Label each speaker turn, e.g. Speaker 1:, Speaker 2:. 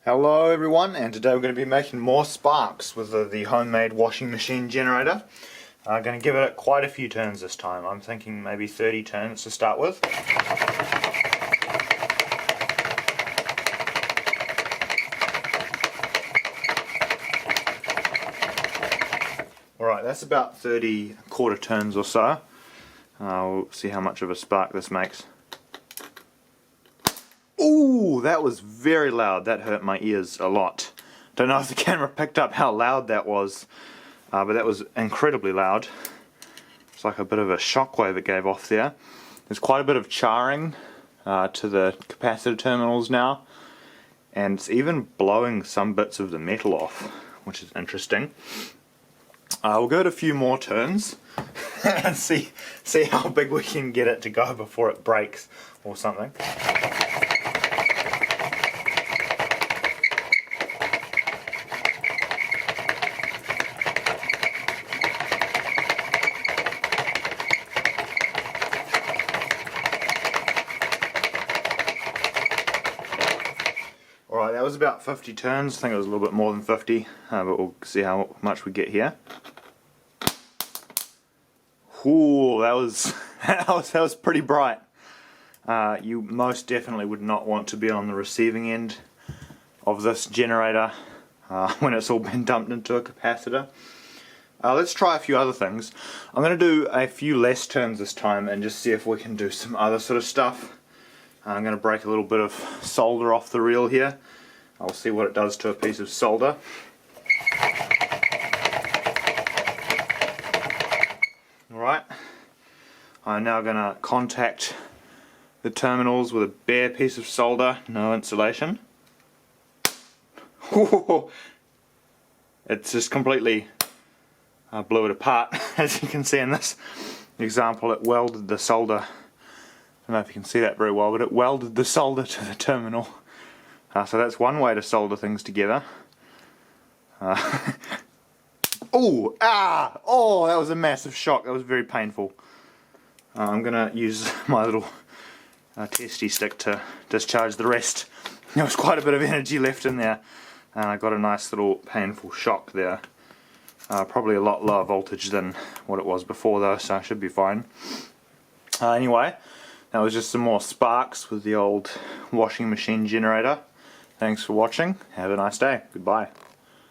Speaker 1: Hello everyone, and today we're going to be making more sparks with the homemade washing machine generator. I'm going to give it quite a few turns this time. I'm thinking maybe 30 turns to start with. Alright, that's about 30 quarter turns or so. We'll see how much of a spark this makes. Ooh, that was very loud. That hurt my ears a lot. Don't know if the camera picked up how loud that was, but that was incredibly loud. It's like a bit of a shockwave it gave off there. There's quite a bit of charring to the capacitor terminals now, and it's even blowing some bits of the metal off, which is interesting. We'll go to a few more turns and see how big we can get it to go before it breaks or something. Alright, that was about 50 turns. I think it was a little bit more than 50, but we'll see how much we get here. Ooh, that was pretty bright. You most definitely would not want to be on the receiving end of this generator when it's all been dumped into a capacitor. Let's try a few other things. I'm going to do a few less turns this time and just see if we can do some other sort of stuff. I'm going to break a little bit of solder off the reel here. I'll see what it does to a piece of solder. Alright, I'm now going to contact the terminals with a bare piece of solder, no insulation. It's just completely blew it apart. As you can see in this example, it welded the solder. I don't know if you can see that very well, but it welded the solder to the terminal. So that's one way to solder things together. Oh, that was a massive shock. That was very painful. I'm going to use my little testy stick to discharge the rest. There was quite a bit of energy left in there, and I got a nice little painful shock there. Probably a lot lower voltage than what it was before though, so I should be fine. Anyway, that was just some more sparks with the old washing machine generator. Thanks for watching. Have a nice day. Goodbye.